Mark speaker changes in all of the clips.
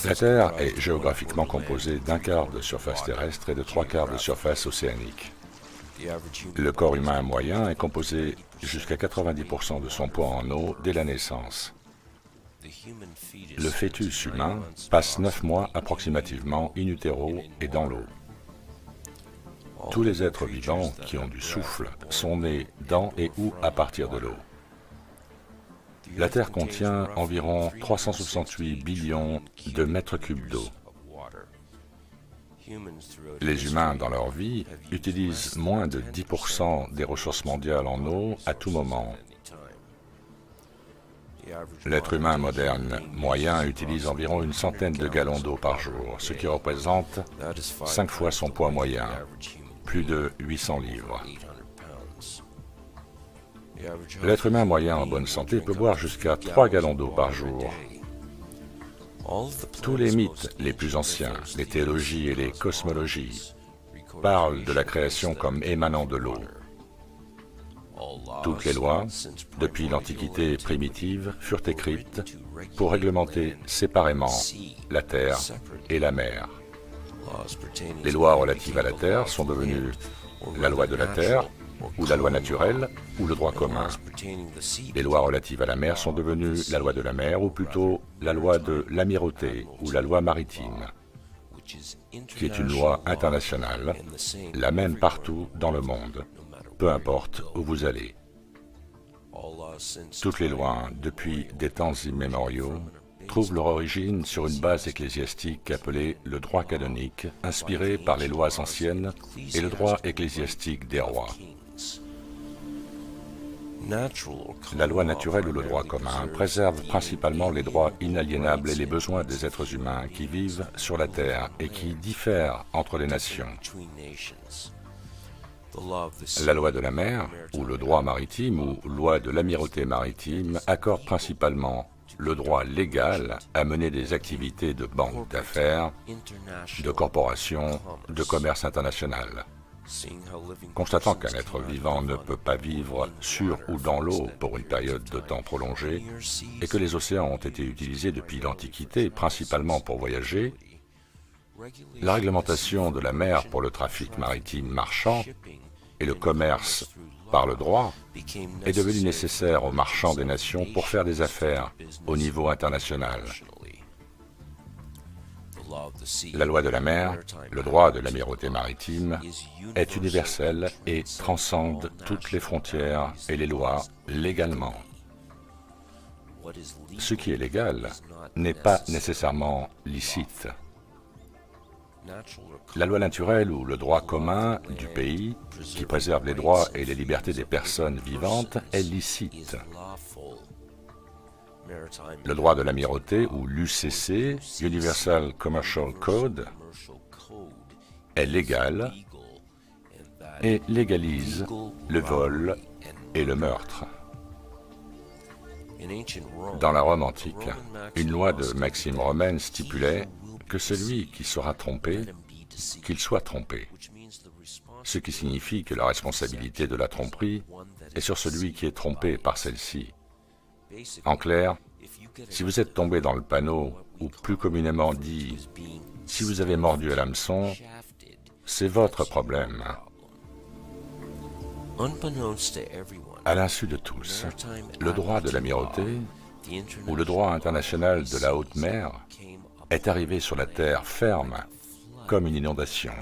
Speaker 1: La Terre est géographiquement composée d'un quart de surface terrestre et de trois quarts de surface océanique. Le corps humain moyen est composé jusqu'à 90% de son poids en eau dès la naissance. Le fœtus humain passe 9 mois approximativement in utero et dans l'eau. Tous les êtres vivants qui ont du souffle sont nés dans et ou à partir de l'eau. La Terre contient environ 368 billions de mètres cubes d'eau. Les humains, dans leur vie, utilisent moins de 10% des ressources mondiales en eau à tout moment. L'être humain moderne moyen utilise environ une centaine de gallons d'eau par jour, ce qui représente 5 fois son poids moyen, plus de 800 livres. L'être humain moyen en bonne santé peut boire jusqu'à 3 gallons d'eau par jour. Tous les mythes les plus anciens, les théologies et les cosmologies, parlent de la création comme émanant de l'eau. Toutes les lois, depuis l'Antiquité primitive, furent écrites pour réglementer séparément la terre et la mer. Les lois relatives à la terre sont devenues la loi de la terre, ou la loi naturelle, ou le droit commun. Les lois relatives à la mer sont devenues la loi de la mer, ou plutôt la loi de l'amirauté, ou la loi maritime, qui est une loi internationale, la même partout dans le monde, peu importe où vous allez. Toutes les lois, depuis des temps immémoriaux, trouvent leur origine sur une base ecclésiastique appelée le droit canonique, inspiré par les lois anciennes et le droit ecclésiastique des rois. La loi naturelle ou le droit commun préserve principalement les droits inaliénables et les besoins des êtres humains qui vivent sur la terre et qui diffèrent entre les nations. La loi de la mer, ou le droit maritime, ou loi de l'amirauté maritime, accorde principalement le droit légal à mener des activités de banque d'affaires, de corporation, de commerce international. Constatant qu'un être vivant ne peut pas vivre sur ou dans l'eau pour une période de temps prolongée, et que les océans ont été utilisés depuis l'Antiquité principalement pour voyager, la réglementation de la mer pour le trafic maritime marchand et le commerce par le droit est devenue nécessaire aux marchands des nations pour faire des affaires au niveau international. La loi de la mer, le droit de l'amirauté maritime, est universel et transcende toutes les frontières et les lois légalement. Ce qui est légal n'est pas nécessairement licite. La loi naturelle ou le droit commun du pays, qui préserve les droits et les libertés des personnes vivantes, est licite. Le droit de l'amirauté ou l'UCC, Universal Commercial Code, est légal et légalise le vol et le meurtre. Dans la Rome antique, une loi de Maxime romaine stipulait que celui qui sera trompé, qu'il soit trompé, ce qui signifie que la responsabilité de la tromperie est sur celui qui est trompé par celle-ci. En clair, si vous êtes tombé dans le panneau, ou plus communément dit, si vous avez mordu à l'hameçon, c'est votre problème. À l'insu de tous, le droit de l'amirauté, ou le droit international de la haute mer, est arrivé sur la terre ferme, comme une inondation,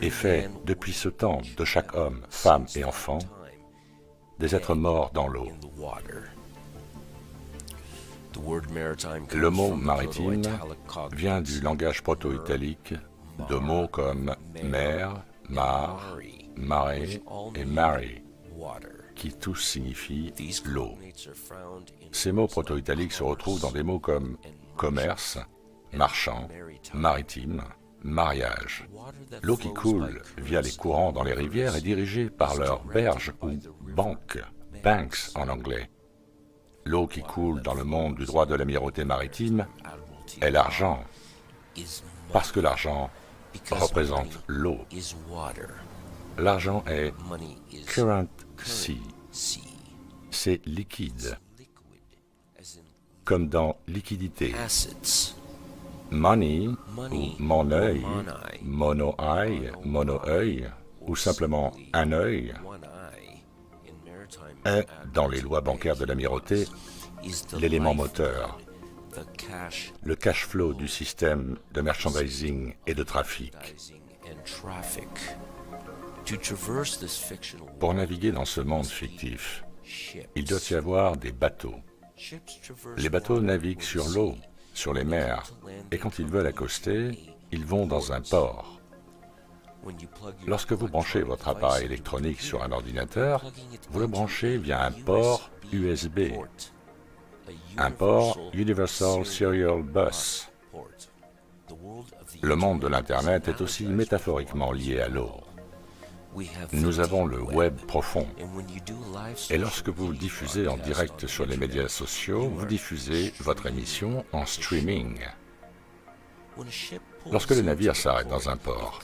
Speaker 1: et fait, depuis ce temps, de chaque homme, femme et enfant, des êtres morts dans l'eau. Le mot maritime vient du langage proto-italique de mots comme mer, mare, marée et mari, qui tous signifient l'eau. Ces mots proto-italiques se retrouvent dans des mots comme commerce, marchand, maritime, mariage. L'eau qui coule via les courants dans les rivières est dirigée par leurs berges ou banques, banks en anglais. L'eau qui coule dans le monde du droit de l'amirauté maritime est l'argent, parce que l'argent représente l'eau. L'argent est currency, c'est liquide, comme dans liquidité. Money, ou mon œil, mono-eye, mono-œil, ou simplement un œil, est, dans les lois bancaires de l'amirauté, l'élément moteur, le cash flow du système de merchandising et de trafic. Pour naviguer dans ce monde fictif, il doit y avoir des bateaux. Les bateaux naviguent sur l'eau, sur les mers, et quand ils veulent accoster, ils vont dans un port. Lorsque vous branchez votre appareil électronique sur un ordinateur, vous le branchez via un port USB, un port Universal Serial Bus. Le monde de l'Internet est aussi métaphoriquement lié à l'eau. Nous avons le web profond. Et lorsque vous diffusez en direct sur les médias sociaux, vous diffusez votre émission en streaming. Lorsque le navire s'arrête dans un port,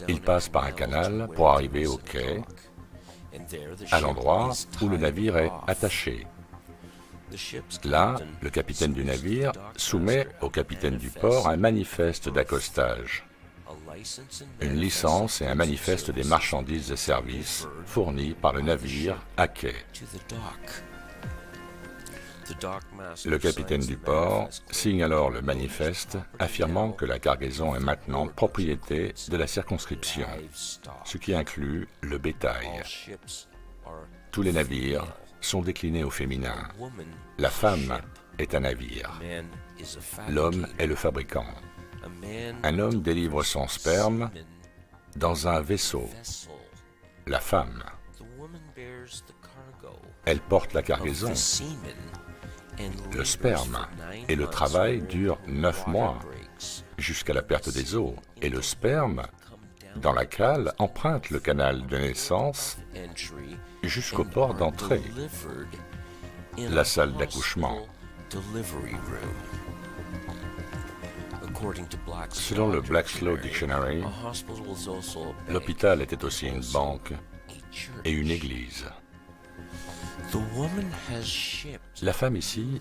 Speaker 1: il passe par un canal pour arriver au quai, à l'endroit où le navire est attaché. Là, le capitaine du navire soumet au capitaine du port un manifeste d'accostage, une licence et un manifeste des marchandises et services fournis par le navire à quai. Le capitaine du port signe alors le manifeste affirmant que la cargaison est maintenant propriété de la circonscription, ce qui inclut le bétail. Tous les navires sont déclinés au féminin. La femme est un navire. L'homme est le fabricant. Un homme délivre son sperme dans un vaisseau. La femme, elle porte la cargaison. Le sperme et le travail durent 9 mois, jusqu'à la perte des os, et le sperme, dans la cale, emprunte le canal de naissance jusqu'au port d'entrée, la salle d'accouchement. Selon le Black's-Law Dictionary, l'hôpital était aussi une banque et une église. La femme ici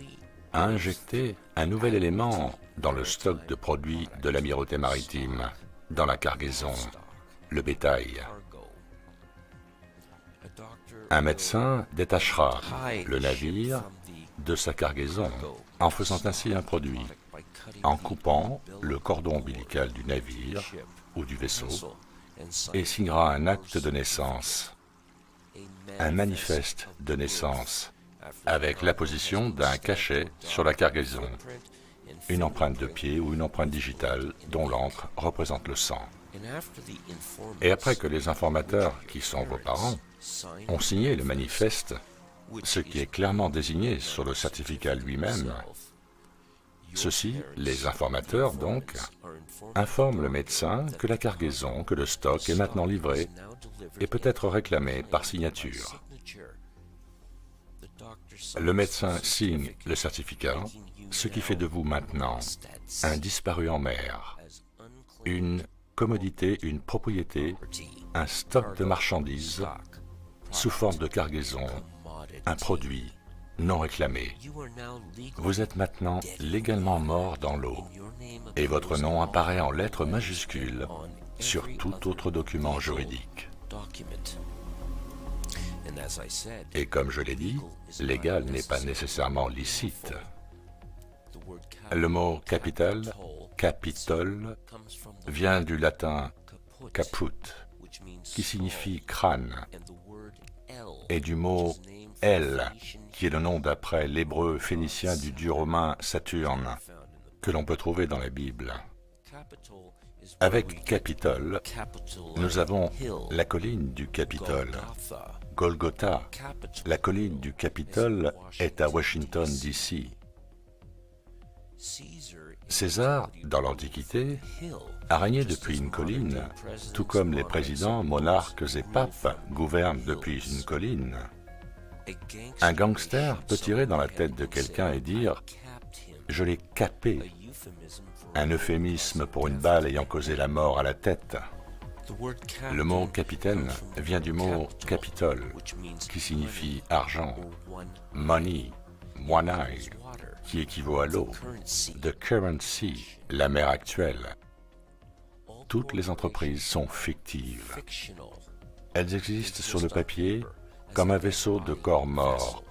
Speaker 1: a injecté un nouvel élément dans le stock de produits de l'amirauté maritime, dans la cargaison, le bétail. Un médecin détachera le navire de sa cargaison en faisant ainsi un produit, en coupant le cordon ombilical du navire ou du vaisseau et signera un acte de naissance, un manifeste de naissance, avec l'apposition d'un cachet sur la cargaison, une empreinte de pied ou une empreinte digitale dont l'encre représente le sang. Et après que les informateurs, qui sont vos parents, ont signé le manifeste, ce qui est clairement désigné sur le certificat lui-même, ceux-ci, les informateurs donc, informent le médecin que la cargaison, que le stock est maintenant livré et peut être réclamé par signature. Le médecin signe le certificat, ce qui fait de vous maintenant un disparu en mer, une commodité, une propriété, un stock de marchandises sous forme de cargaison, un produit non réclamé. Vous êtes maintenant légalement mort dans l'eau et votre nom apparaît en lettres majuscules sur tout autre document juridique. Et comme je l'ai dit, légal n'est pas nécessairement licite. Le mot capital, capitole, vient du latin caput, qui signifie crâne, et du mot El, qui est le nom d'après l'hébreu phénicien du dieu romain Saturne, que l'on peut trouver dans la Bible. Avec Capitole, nous avons la colline du Capitole. Golgotha, la colline du Capitole, est à Washington, D.C. César, dans l'Antiquité, a régné depuis une colline, tout comme les présidents, monarques et papes gouvernent depuis une colline. Un gangster peut tirer dans la tête de quelqu'un et dire « je l'ai capé », un euphémisme pour une balle ayant causé la mort à la tête. Le mot capitaine vient du mot capitole, qui signifie argent, money, Moinai, qui équivaut à l'eau, the current sea, la mer actuelle. Toutes les entreprises sont fictives. Elles existent sur le papier comme un vaisseau de corps mort,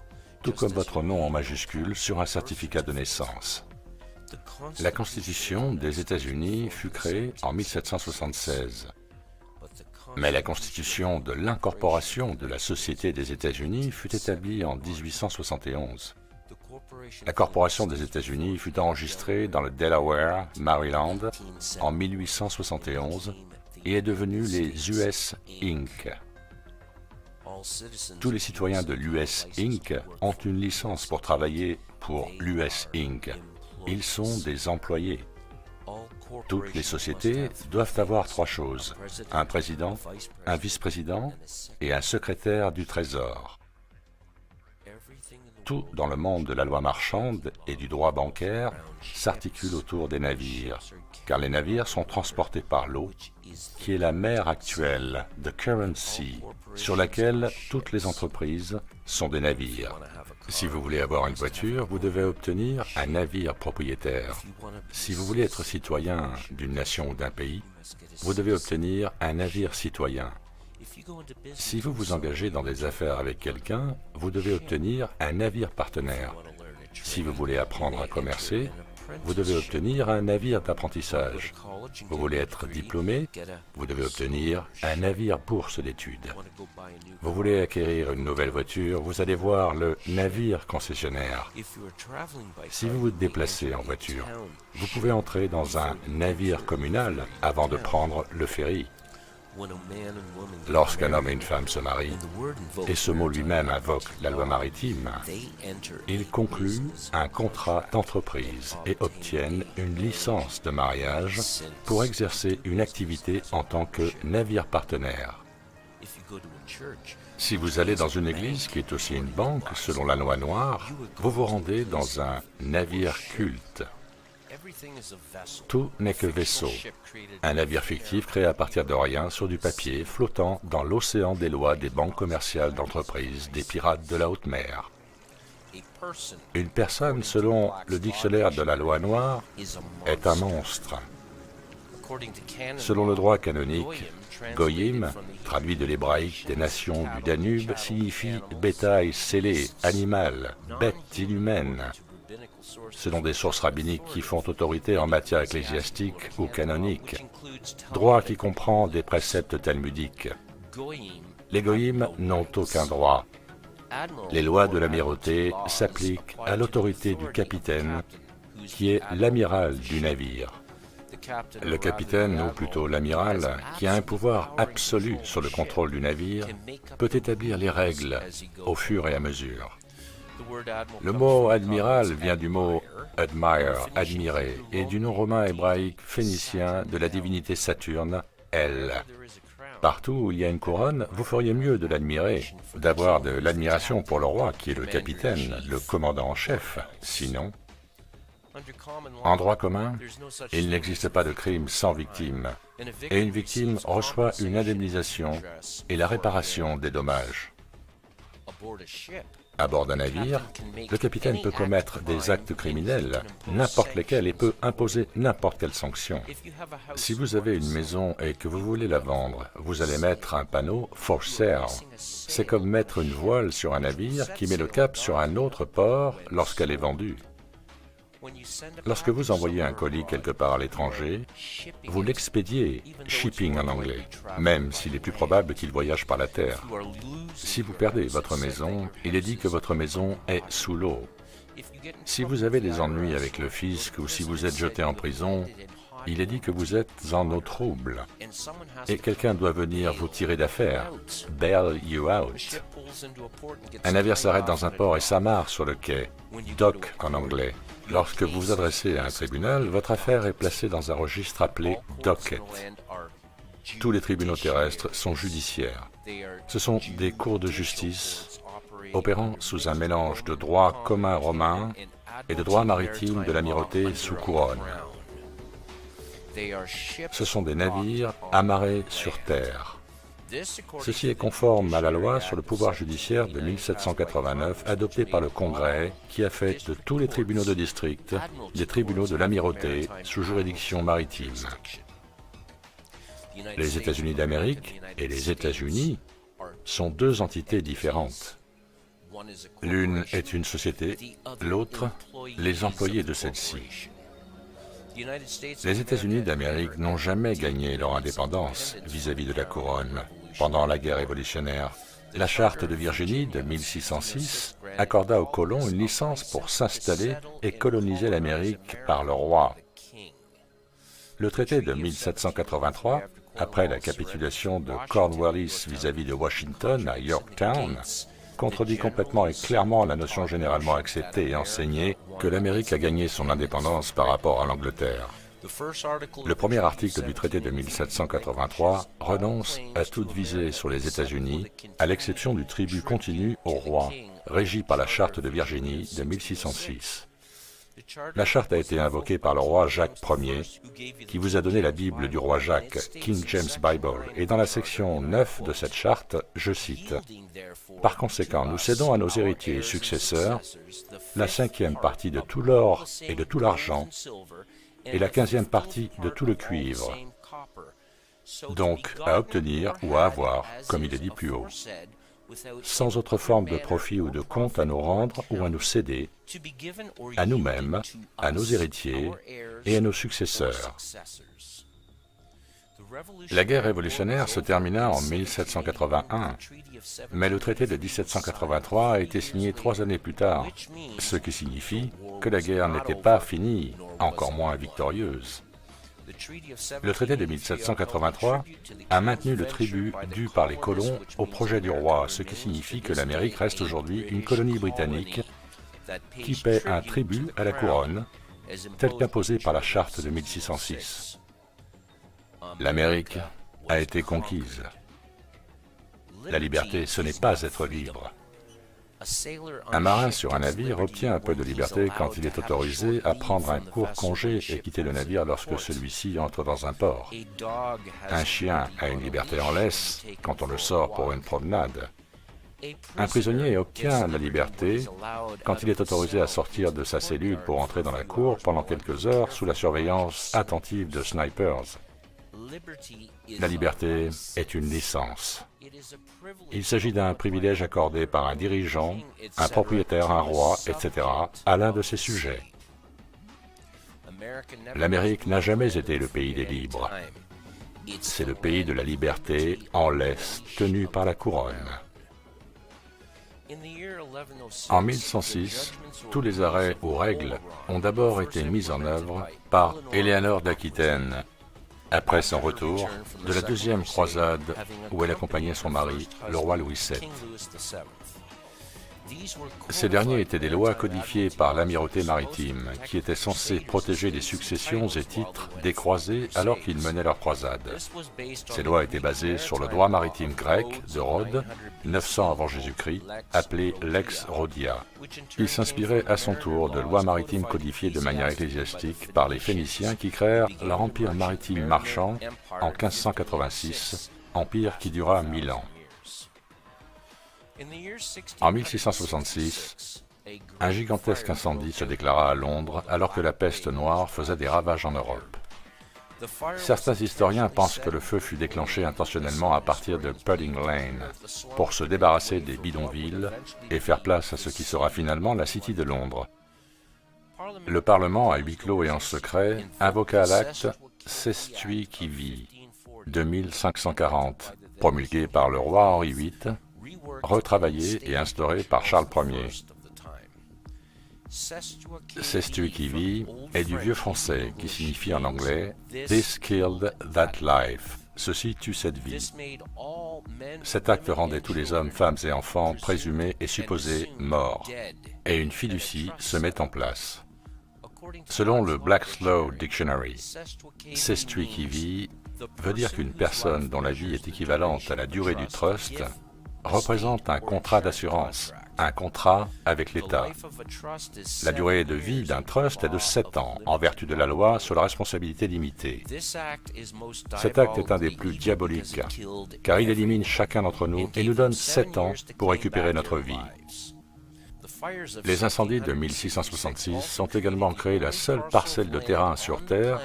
Speaker 1: tout comme votre nom en majuscule sur un certificat de naissance. La Constitution des États-Unis fut créée en 1776. Mais la Constitution de l'incorporation de la Société des États-Unis fut établie en 1871. La Corporation des États-Unis fut enregistrée dans le Delaware, Maryland, en 1871 et est devenue les US Inc. Tous les citoyens de l'US Inc. ont une licence pour travailler pour l'US Inc. Ils sont des employés. Toutes les sociétés doivent avoir trois choses: un président, un vice-président et un secrétaire du Trésor. Tout dans le monde de la loi marchande et du droit bancaire s'articule autour des navires, car les navires sont transportés par l'eau, qui est la mer actuelle, the current sea, sur laquelle toutes les entreprises sont des navires. Si vous voulez avoir une voiture, vous devez obtenir un navire propriétaire. Si vous voulez être citoyen d'une nation ou d'un pays, vous devez obtenir un navire citoyen. Si vous vous engagez dans des affaires avec quelqu'un, vous devez obtenir un navire partenaire. Si vous voulez apprendre à commercer, vous devez obtenir un navire d'apprentissage. Vous voulez être diplômé, vous devez obtenir un navire bourse d'études. Vous voulez acquérir une nouvelle voiture, vous allez voir le navire concessionnaire. Si vous vous déplacez en voiture, vous pouvez entrer dans un navire communal avant de prendre le ferry. Lorsqu'un homme et une femme se marient, et ce mot lui-même invoque la loi maritime, ils concluent un contrat d'entreprise et obtiennent une licence de mariage pour exercer une activité en tant que navire partenaire. Si vous allez dans une église qui est aussi une banque, selon la loi noire, vous vous rendez dans un navire culte. Tout n'est que vaisseau, un navire fictif créé à partir de rien sur du papier flottant dans l'océan des lois des banques commerciales d'entreprise des pirates de la haute mer. Une personne, selon le dictionnaire de la loi noire, est un monstre. Selon le droit canonique, Goyim, traduit de l'hébraïque des nations du Danube, signifie bétail scellé, animal, bête inhumaine. Selon des sources rabbiniques qui font autorité en matière ecclésiastique ou canonique, droit qui comprend des préceptes talmudiques. Les goïms n'ont aucun droit. Les lois de l'amirauté s'appliquent à l'autorité du capitaine, qui est l'amiral du navire. Le capitaine, ou plutôt l'amiral, qui a un pouvoir absolu sur le contrôle du navire, peut établir les règles au fur et à mesure. Le mot admiral vient du mot admire, admirer, et du nom romain hébraïque phénicien de la divinité Saturne, El. Partout où il y a une couronne, vous feriez mieux de l'admirer, d'avoir de l'admiration pour le roi qui est le capitaine, le commandant en chef. Sinon, en droit commun, il n'existe pas de crime sans victime, et une victime reçoit une indemnisation et la réparation des dommages. À bord d'un navire, le capitaine peut commettre des actes criminels, n'importe lesquels, et peut imposer n'importe quelle sanction. Si vous avez une maison et que vous voulez la vendre, vous allez mettre un panneau « For sale ». C'est comme mettre une voile sur un navire qui met le cap sur un autre port lorsqu'elle est vendue. Lorsque vous envoyez un colis quelque part à l'étranger, vous l'expédiez, shipping en anglais, même s'il est plus probable qu'il voyage par la terre. Si vous perdez votre maison, il est dit que votre maison est sous l'eau. Si vous avez des ennuis avec le fisc ou si vous êtes jeté en prison, il est dit que vous êtes en eau trouble. Et quelqu'un doit venir vous tirer d'affaire, bail you out. Un navire s'arrête dans un port et s'amarre sur le quai, dock en anglais. Lorsque vous vous adressez à un tribunal, votre affaire est placée dans un registre appelé docket. Tous les tribunaux terrestres sont judiciaires. Ce sont des cours de justice opérant sous un mélange de droit commun romain et de droit maritime de l'amirauté sous couronne. Ce sont des navires amarrés sur terre. Ceci est conforme à la loi sur le pouvoir judiciaire de 1789 adoptée par le Congrès qui a fait de tous les tribunaux de district des tribunaux de l'amirauté sous juridiction maritime. Les États-Unis d'Amérique et les États-Unis sont deux entités différentes. L'une est une société, l'autre, les employés de celle-ci. Les États-Unis d'Amérique n'ont jamais gagné leur indépendance vis-à-vis de la couronne. Pendant la guerre révolutionnaire, la Charte de Virginie de 1606 accorda aux colons une licence pour s'installer et coloniser l'Amérique par le roi. Le traité de 1783, après la capitulation de Cornwallis vis-à-vis de Washington à Yorktown, contredit complètement et clairement la notion généralement acceptée et enseignée que l'Amérique a gagné son indépendance par rapport à l'Angleterre. Le premier article du traité de 1783 renonce à toute visée sur les États-Unis, à l'exception du tribut continu au roi, régi par la Charte de Virginie de 1606. La charte a été invoquée par le roi Jacques Ier, qui vous a donné la Bible du roi Jacques, King James Bible, et dans la section 9 de cette charte, je cite « Par conséquent, nous cédons à nos héritiers et successeurs la 5e partie de tout l'or et de tout l'argent, et la 15e partie de tout le cuivre, donc à obtenir ou à avoir, comme il est dit plus haut, sans autre forme de profit ou de compte à nous rendre ou à nous céder, à nous-mêmes, à nos héritiers et à nos successeurs. » La guerre révolutionnaire se termina en 1781, mais le traité de 1783 a été signé 3 années plus tard, ce qui signifie que la guerre n'était pas finie, encore moins victorieuse. Le traité de 1783 a maintenu le tribut dû par les colons au projet du roi, ce qui signifie que l'Amérique reste aujourd'hui une colonie britannique qui paie un tribut à la couronne, tel qu'imposé par la Charte de 1606. L'Amérique a été conquise. La liberté, ce n'est pas être libre. Un marin sur un navire obtient un peu de liberté quand il est autorisé à prendre un court congé et quitter le navire lorsque celui-ci entre dans un port. Un chien a une liberté en laisse quand on le sort pour une promenade. Un prisonnier obtient la liberté quand il est autorisé à sortir de sa cellule pour entrer dans la cour pendant quelques heures sous la surveillance attentive de snipers. La liberté est une licence. Il s'agit d'un privilège accordé par un dirigeant, un propriétaire, un roi, etc., à l'un de ses sujets. L'Amérique n'a jamais été le pays des libres. C'est le pays de la liberté en laisse tenue par la couronne. En 1106, tous les arrêts ou règles ont d'abord été mis en œuvre par Éléanore d'Aquitaine, après son retour de la deuxième croisade où elle accompagnait son mari, le roi Louis VII. Ces derniers étaient des lois codifiées par l'amirauté maritime qui étaient censées protéger les successions et titres des croisés alors qu'ils menaient leur croisade. Ces lois étaient basées sur le droit maritime grec de Rhodes, 900 avant Jésus-Christ, appelé Lex Rhodia. Il s'inspirait à son tour de lois maritimes codifiées de manière ecclésiastique par les Phéniciens qui créèrent leur empire maritime marchand en 1586, empire qui dura 1000 ans. En 1666, un gigantesque incendie se déclara à Londres alors que la peste noire faisait des ravages en Europe. Certains historiens pensent que le feu fut déclenché intentionnellement à partir de Pudding Lane pour se débarrasser des bidonvilles et faire place à ce qui sera finalement la City de Londres. Le Parlement, à huis clos et en secret, invoqua l'acte Sestui qui vit de 1540, promulgué par le roi Henri VIII, retravaillé et instauré par Charles Ier. Sestui qui vit est du vieux français qui signifie en anglais « This killed that life », ceci tue cette vie. Cet acte rendait tous les hommes, femmes et enfants présumés et supposés morts, et une fiducie se met en place. Selon le Black's Law Dictionary, Sestui qui vit veut dire qu'une personne dont la vie est équivalente à la durée du trust représente un contrat d'assurance, un contrat avec l'État. La durée de vie d'un trust est de 7 ans, en vertu de la loi sur la responsabilité limitée. Cet acte est un des plus diaboliques, car il élimine chacun d'entre nous et nous donne 7 ans pour récupérer notre vie. Les incendies de 1666 sont également créés la seule parcelle de terrain sur Terre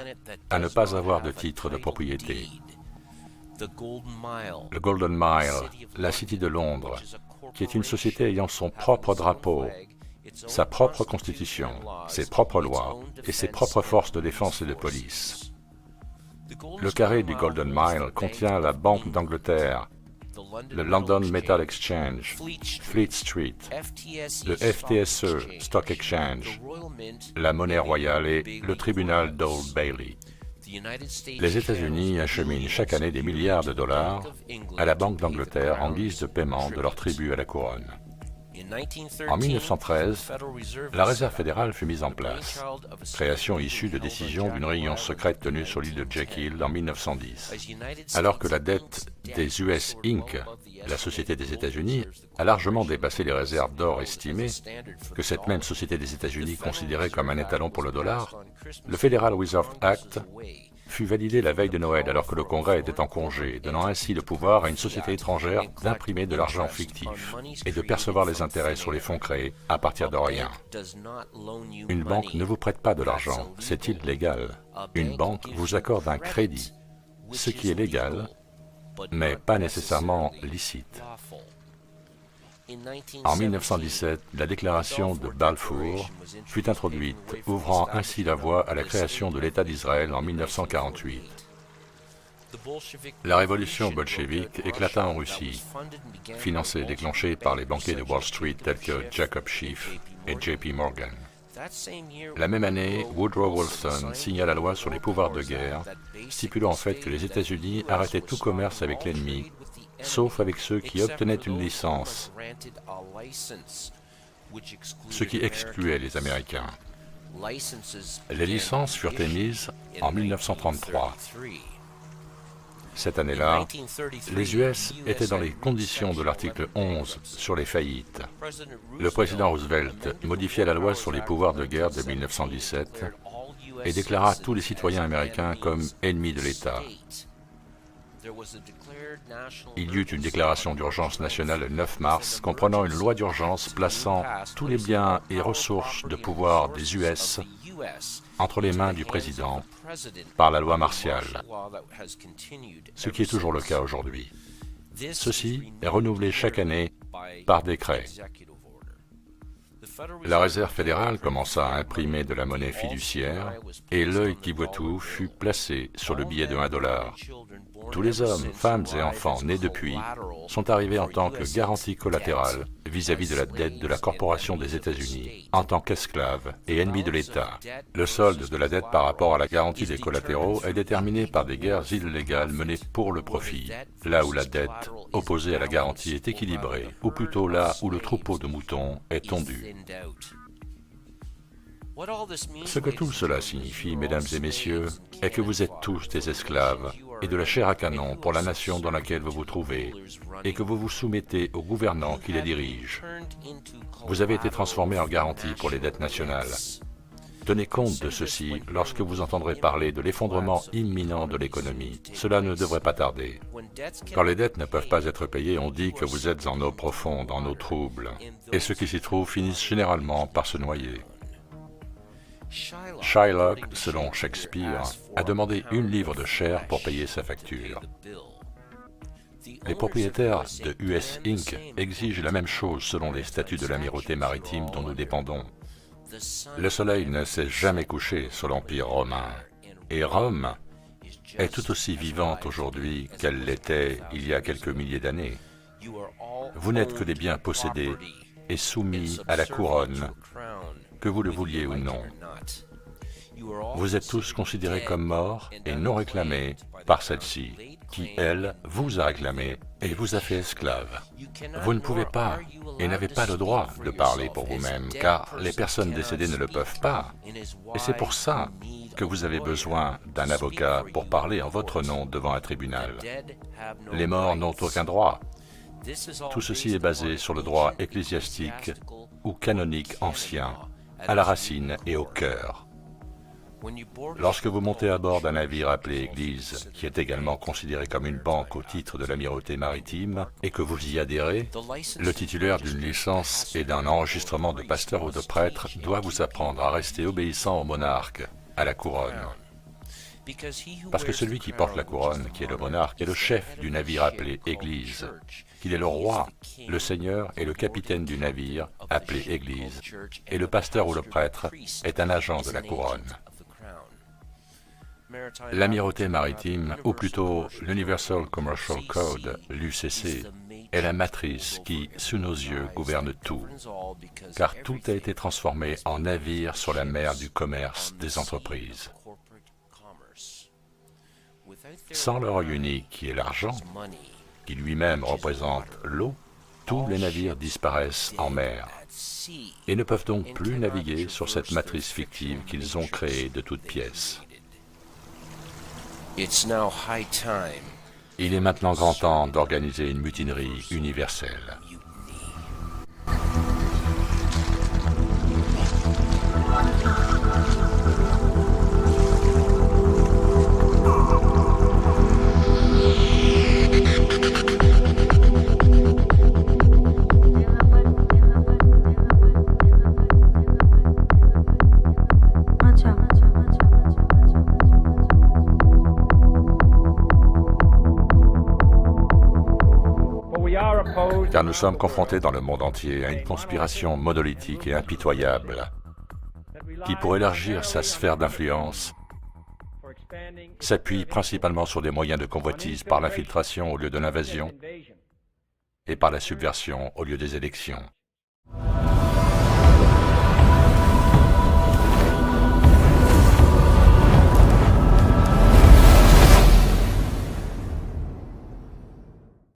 Speaker 1: à ne pas avoir de titre de propriété. Le Golden Mile, la City de Londres, qui est une société ayant son propre drapeau, sa propre constitution, ses propres lois et ses propres forces de défense et de police. Le carré du Golden Mile contient la Banque d'Angleterre, le London Metal Exchange, Fleet Street, le FTSE Stock Exchange, la Monnaie Royale et le tribunal d'Old Bailey. Les États-Unis acheminent chaque année des milliards de dollars à la Banque d'Angleterre en guise de paiement de leur tribut à la couronne. En 1913, la Réserve fédérale fut mise en place, création issue de décisions d'une réunion secrète tenue sur l'île de Jekyll en 1910. Alors que la dette des US Inc., la société des États-Unis, a largement dépassé les réserves d'or estimées, que cette même société des États-Unis considérait comme un étalon pour le dollar, le Federal Reserve Act fut validé la veille de Noël alors que le Congrès était en congé, donnant ainsi le pouvoir à une société étrangère d'imprimer de l'argent fictif et de percevoir les intérêts sur les fonds créés à partir de rien. Une banque ne vous prête pas de l'argent, c'est illégal. Une banque vous accorde un crédit, ce qui est légal, mais pas nécessairement licite. En 1917, la déclaration de Balfour fut introduite, ouvrant ainsi la voie à la création de l'État d'Israël en 1948. La révolution bolchevique éclata en Russie, financée et déclenchée par les banquiers de Wall Street tels que Jacob Schiff et J.P. Morgan. La même année, Woodrow Wilson signa la loi sur les pouvoirs de guerre, stipulant en fait que les États-Unis arrêtaient tout commerce avec l'ennemi, sauf avec ceux qui obtenaient une licence, ce qui excluait les Américains. Les licences furent émises en 1933. Cette année-là, les US étaient dans les conditions de l'article 11 sur les faillites. Le président Roosevelt modifia la loi sur les pouvoirs de guerre de 1917 et déclara tous les citoyens américains comme ennemis de l'État. Il y eut une déclaration d'urgence nationale le 9 mars comprenant une loi d'urgence plaçant tous les biens et ressources de pouvoir des US entre les mains du président par la loi martiale, ce qui est toujours le cas aujourd'hui. Ceci est renouvelé chaque année par décret. La Réserve fédérale commença à imprimer de la monnaie fiduciaire et l'œil qui voit tout fut placé sur le billet de $1. Tous les hommes, femmes et enfants nés depuis sont arrivés en tant que garantie collatérale vis-à-vis de la dette de la Corporation des États-Unis, en tant qu'esclaves et ennemis de l'État. Le solde de la dette par rapport à la garantie des collatéraux est déterminé par des guerres illégales menées pour le profit, là où la dette opposée à la garantie est équilibrée, ou plutôt là où le troupeau de moutons est tondu. Ce que tout cela signifie, mesdames et messieurs, est que vous êtes tous des esclaves et de la chair à canon pour la nation dans laquelle vous vous trouvez, et que vous vous soumettez aux gouvernants qui les dirigent. Vous avez été transformés en garantie pour les dettes nationales. Tenez compte de ceci lorsque vous entendrez parler de l'effondrement imminent de l'économie. Cela ne devrait pas tarder. Quand les dettes ne peuvent pas être payées, on dit que vous êtes en eau profonde, en eau trouble, et ceux qui s'y trouvent finissent généralement par se noyer. Shylock, selon Shakespeare, a demandé 1 livre de chair pour payer sa facture. Les propriétaires de US Inc. exigent la même chose selon les statuts de l'amirauté maritime dont nous dépendons. Le soleil ne s'est jamais couché sur l'Empire romain, et Rome est tout aussi vivante aujourd'hui qu'elle l'était il y a quelques milliers d'années. Vous n'êtes que des biens possédés et soumis à la couronne, que vous le vouliez ou non. Vous êtes tous considérés comme morts et non réclamés par celle-ci, qui, elle, vous a réclamé et vous a fait esclave. Vous ne pouvez pas et n'avez pas le droit de parler pour vous-même, car les personnes décédées ne le peuvent pas. Et c'est pour ça que vous avez besoin d'un avocat pour parler en votre nom devant un tribunal. Les morts n'ont aucun droit. Tout ceci est basé sur le droit ecclésiastique ou canonique ancien, à la racine et au cœur. Lorsque vous montez à bord d'un navire appelé Église, qui est également considéré comme une banque au titre de l'amirauté maritime, et que vous y adhérez, le titulaire d'une licence et d'un enregistrement de pasteur ou de prêtre doit vous apprendre à rester obéissant au monarque, à la couronne. Parce que celui qui porte la couronne, qui est le monarque, est le chef du navire appelé Église, qu'il est le roi, le seigneur et le capitaine du navire appelé Église, et le pasteur ou le prêtre est un agent de la couronne. L'amirauté maritime, ou plutôt l'Universal Commercial Code, l'UCC, est la matrice qui, sous nos yeux, gouverne tout, car tout a été transformé en navire sur la mer du commerce des entreprises. Sans leur unique qui est l'argent, qui lui-même représente l'eau, tous les navires disparaissent en mer et ne peuvent donc plus naviguer sur cette matrice fictive qu'ils ont créée de toutes pièces. Il est maintenant grand temps d'organiser une mutinerie universelle. Car nous sommes confrontés dans le monde entier à une conspiration monolithique et impitoyable qui, pour élargir sa sphère d'influence, s'appuie principalement sur des moyens de convoitise par l'infiltration au lieu de l'invasion et par la subversion au lieu des élections.